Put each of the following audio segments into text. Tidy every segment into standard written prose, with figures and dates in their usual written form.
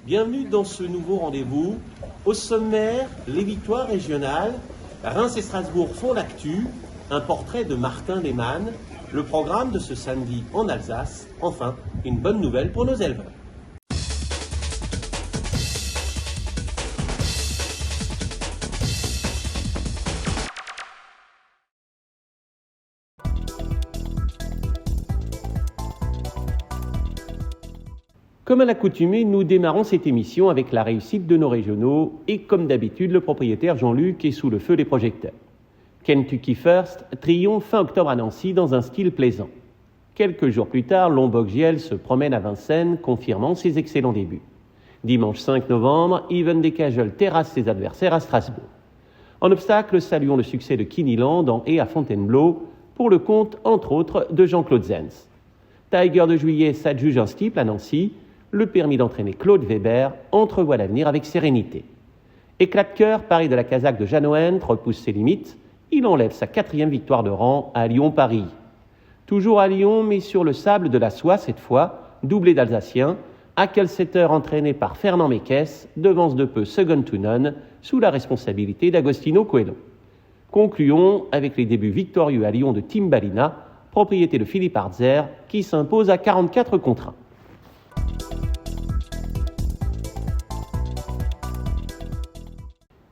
Bienvenue dans ce nouveau rendez-vous. Au sommaire, les victoires régionales. Reims et Strasbourg font l'actu. Un portrait de Martin Lehmann. Le programme de ce samedi en Alsace. Enfin, une bonne nouvelle pour nos éleveurs. Comme à l'accoutumée, nous démarrons cette émission avec la réussite de nos régionaux et comme d'habitude, le propriétaire Jean-Luc est sous le feu des projecteurs. Kentucky First triomphe fin octobre à Nancy dans un style plaisant. Quelques jours plus tard, Lombok-Giel se promène à Vincennes, confirmant ses excellents débuts. Dimanche 5 novembre, Even Decagel terrasse ses adversaires à Strasbourg. En obstacle, saluons le succès de Kiniland en et à Fontainebleau, pour le compte, entre autres, de Jean-Claude Zenz. Tiger de Juillet s'adjuge un steeple à Nancy. Le permis d'entraîner Claude Weber entrevoit l'avenir avec sérénité. Éclat de cœur, Paris de la Kazakh de Jeanne Oent repousse ses limites. Il enlève sa 4e victoire de rang à Lyon-Paris. Toujours à Lyon, mais sur le sable de la Soie cette fois, doublé d'Alsaciens, Hakelsetter entraîné par Fernand Meckès devance de peu Second to None sous la responsabilité d'Agostino Coelho. Concluons avec les débuts victorieux à Lyon de Tim Ballina, propriété de Philippe Hartzer, qui s'impose à 44 contre 1.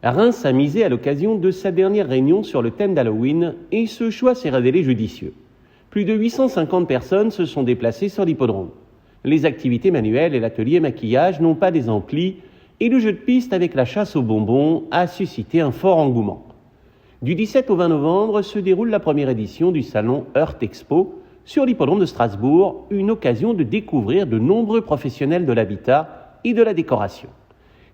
Reims a misé à l'occasion de sa dernière réunion sur le thème d'Halloween et ce choix s'est révélé judicieux. Plus de 850 personnes se sont déplacées sur l'hippodrome. Les activités manuelles et l'atelier maquillage n'ont pas désempli et le jeu de piste avec la chasse aux bonbons a suscité un fort engouement. Du 17 au 20 novembre se déroule la première édition du salon Earth Expo sur l'hippodrome de Strasbourg, une occasion de découvrir de nombreux professionnels de l'habitat et de la décoration.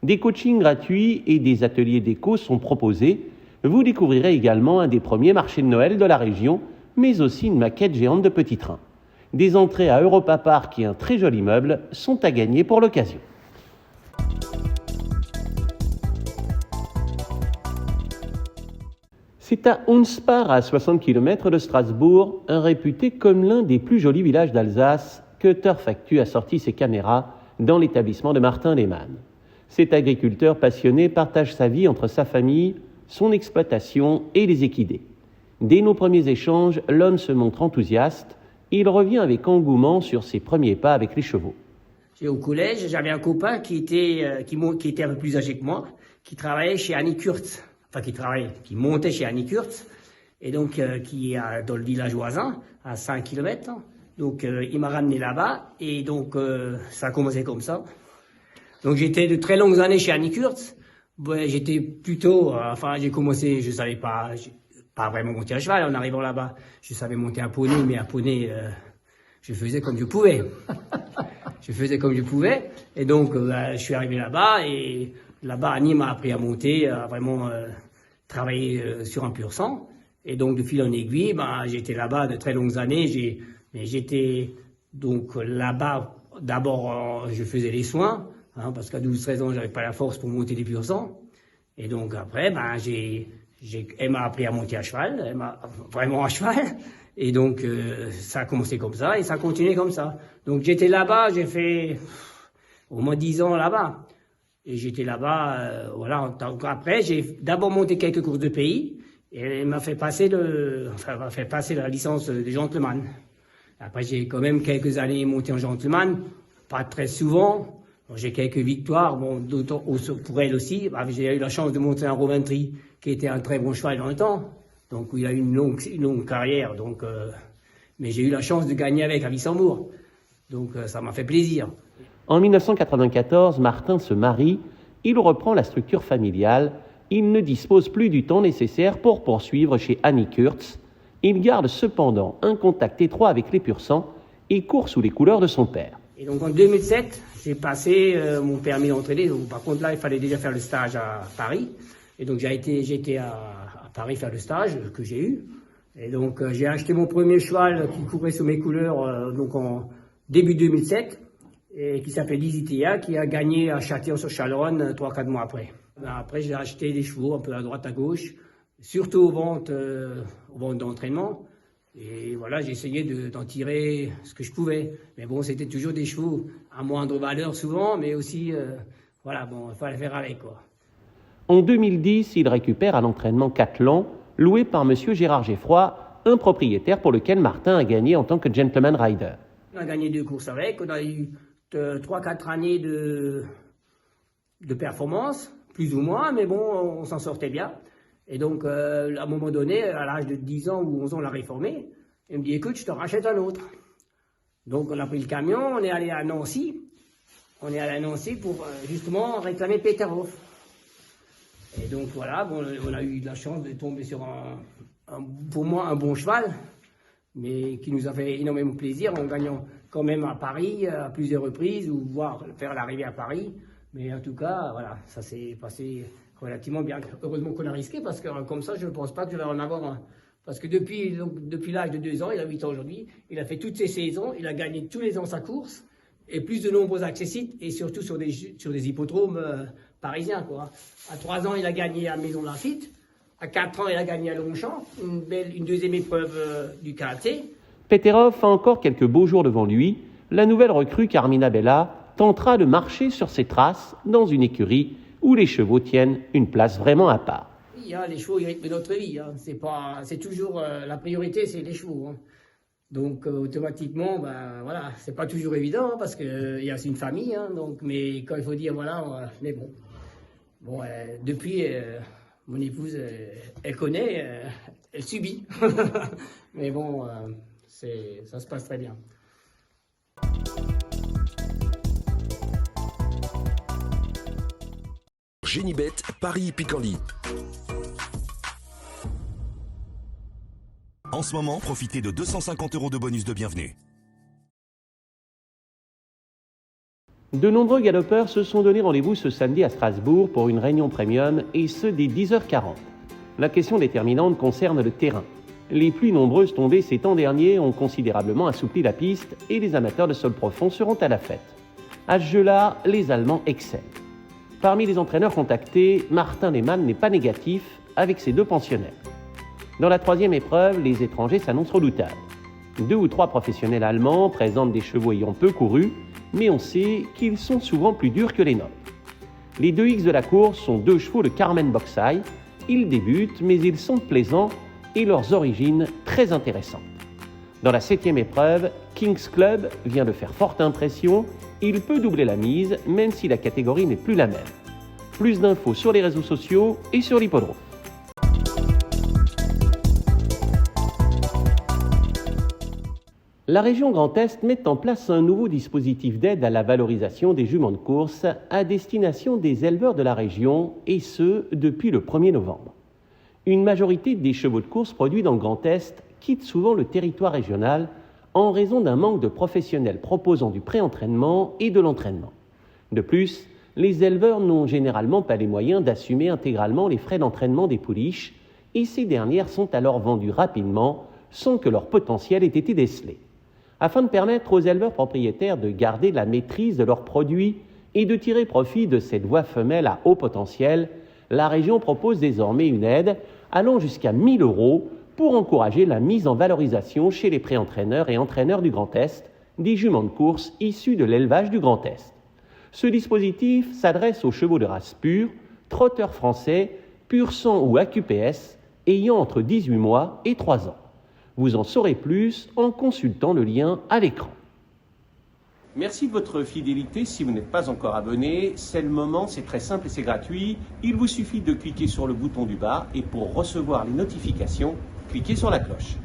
Des coachings gratuits et des ateliers déco sont proposés. Vous découvrirez également un des premiers marchés de Noël de la région, mais aussi une maquette géante de petits trains. Des entrées à Europa Park et un très joli meuble sont à gagner pour l'occasion. C'est à Hunspar, à 60 km de Strasbourg, réputé comme l'un des plus jolis villages d'Alsace, que Turf Actu a sorti ses caméras dans l'établissement de Martin Lehmann. Cet agriculteur passionné partage sa vie entre sa famille, son exploitation et les équidés. Dès nos premiers échanges, l'homme se montre enthousiaste. Il revient avec engouement sur ses premiers pas avec les chevaux. Au collège, j'avais un copain qui était un peu plus âgé que moi, qui travaillait chez Annie Kurtz. Enfin, qui montait chez Annie Kurtz, et donc qui est dans le village voisin, à 5 km. Donc il m'a ramené là-bas, et donc ça a commencé comme ça. Donc j'étais de très longues années chez Annie Kurtz. Ouais, j'étais plutôt, j'ai commencé, je savais pas vraiment monter à cheval en arrivant là-bas. Je savais monter un poney, mais un poney, je faisais comme je pouvais. Et donc je suis arrivé là-bas, et là-bas Annie m'a appris à monter, à vraiment travailler sur un pur sang. Et donc de fil en aiguille, j'étais là-bas de très longues années. J'étais donc là-bas, d'abord je faisais les soins. Parce qu'à 12-13 ans, j'avais pas la force pour monter des pur sang. Et donc après, elle m'a appris à monter à cheval, vraiment à cheval. Et donc ça a commencé comme ça et ça a continué comme ça. Donc j'étais là-bas, j'ai fait au moins 10 ans là-bas. Et j'étais là-bas, Après, j'ai d'abord monté quelques courses de pays et elle m'a fait passer la licence de gentleman. Après, j'ai quand même quelques années monté en gentleman, pas très souvent. J'ai quelques victoires, pour elle aussi. J'ai eu la chance de monter un Roventry, qui était un très bon cheval dans le temps, donc où il a eu une longue carrière. Mais j'ai eu la chance de gagner avec à Wissembourg, donc ça m'a fait plaisir. En 1994, Martin se marie, il reprend la structure familiale, il ne dispose plus du temps nécessaire pour poursuivre chez Annie Kurtz. Il garde cependant un contact étroit avec les pur sang et court sous les couleurs de son père. Et donc en 2007, j'ai passé mon permis d'entraîner. Par contre là, il fallait déjà faire le stage à Paris. Et donc j'étais à Paris faire le stage que j'ai eu. Et donc j'ai acheté mon premier cheval qui courait sous mes couleurs donc en début 2007 et qui s'appelait Lizitea, qui a gagné à Châtillon-sur-Chaleronne 3-4 mois après. Après j'ai acheté des chevaux un peu à droite à gauche, surtout aux ventes d'entraînement. Et voilà, j'ai essayé d'en tirer ce que je pouvais. Mais bon, c'était toujours des chevaux à moindre valeur souvent, mais aussi, voilà, bon, il fallait faire avec, quoi. En 2010, il récupère à l'entraînement Catlan, loué par M. Gérard Geffroy, un propriétaire pour lequel Martin a gagné en tant que gentleman rider. On a gagné 2 courses avec, on a eu 3-4 années de performance, plus ou moins, mais bon, on s'en sortait bien. Et donc, à un moment donné, à l'âge de 10 ans ou 11 ans, on l'a réformé. Il me dit, écoute, je te rachète un autre. Donc, on a pris le camion, on est allé à Nancy. On est allé à Nancy pour justement réclamer Peterhof. Et donc, voilà, bon, on a eu de la chance de tomber sur pour moi, un bon cheval, mais qui nous a fait énormément plaisir en gagnant quand même à Paris à plusieurs reprises, ou voire faire l'arrivée à Paris. Mais en tout cas, voilà, ça s'est passé relativement bien. Heureusement qu'on a risqué, parce que comme ça, je ne pense pas que je vais en avoir un. Parce que depuis l'âge de 2 ans, il a 8 ans aujourd'hui, il a fait toutes ses saisons, il a gagné tous les ans sa course, et plus de nombreux accessites, et surtout sur des hippodromes parisiens, quoi. À 3 ans, il a gagné à Maison Lafitte. À 4 ans, il a gagné à Longchamp, une deuxième épreuve du KT. Peterhof a encore quelques beaux jours devant lui. La nouvelle recrue Carmina Bella tentera de marcher sur ses traces dans une écurie où les chevaux tiennent une place vraiment à part. Oui, hein, les chevaux, ils rythment notre vie. Hein. C'est toujours la priorité, c'est les chevaux. Hein. Donc automatiquement, ben voilà, c'est pas toujours évident, hein, parce que il y a aussi une famille. Hein, donc, mais quand il faut dire voilà, mais bon, depuis. Mon épouse, elle connaît, elle subit. Mais bon, ça se passe très bien. Génibet, Paris-Picardie. En ce moment, profitez de 250 € de bonus de bienvenue. De nombreux galopeurs se sont donné rendez-vous ce samedi à Strasbourg pour une réunion premium, et ce dès 10h40. La question déterminante concerne le terrain. Les pluies nombreuses tombées ces temps derniers ont considérablement assoupli la piste, et les amateurs de sol profond seront à la fête. À ce jeu-là, les Allemands excellent. Parmi les entraîneurs contactés, Martin Lehmann n'est pas négatif avec ses 2 pensionnaires. Dans la 3e épreuve, les étrangers s'annoncent redoutables. 2 ou 3 professionnels allemands présentent des chevaux ayant peu couru, mais on sait qu'ils sont souvent plus durs que les nôtres. Les 2 X de la course sont 2 chevaux de Carmen Boxay. Ils débutent, mais ils sont plaisants et leurs origines très intéressantes. Dans la 7e épreuve, King's Club vient de faire forte impression. Il peut doubler la mise, même si la catégorie n'est plus la même. Plus d'infos sur les réseaux sociaux et sur l'hippodrome. La région Grand Est met en place un nouveau dispositif d'aide à la valorisation des juments de course à destination des éleveurs de la région, et ce, depuis le 1er novembre. Une majorité des chevaux de course produits dans le Grand Est quittent souvent le territoire régional en raison d'un manque de professionnels proposant du pré-entraînement et de l'entraînement. De plus, les éleveurs n'ont généralement pas les moyens d'assumer intégralement les frais d'entraînement des pouliches, et ces dernières sont alors vendues rapidement sans que leur potentiel ait été décelé. Afin de permettre aux éleveurs propriétaires de garder la maîtrise de leurs produits et de tirer profit de cette voie femelle à haut potentiel, la région propose désormais une aide allant jusqu'à 1 000 € pour encourager la mise en valorisation chez les pré-entraîneurs et entraîneurs du Grand Est des juments de course issus de l'élevage du Grand Est. Ce dispositif s'adresse aux chevaux de race pure, trotteurs français, pur sang ou AQPS, ayant entre 18 mois et 3 ans. Vous en saurez plus en consultant le lien à l'écran. Merci de votre fidélité. Si vous n'êtes pas encore abonné, c'est le moment, c'est très simple et c'est gratuit. Il vous suffit de cliquer sur le bouton du bas, et pour recevoir les notifications, cliquez sur la cloche.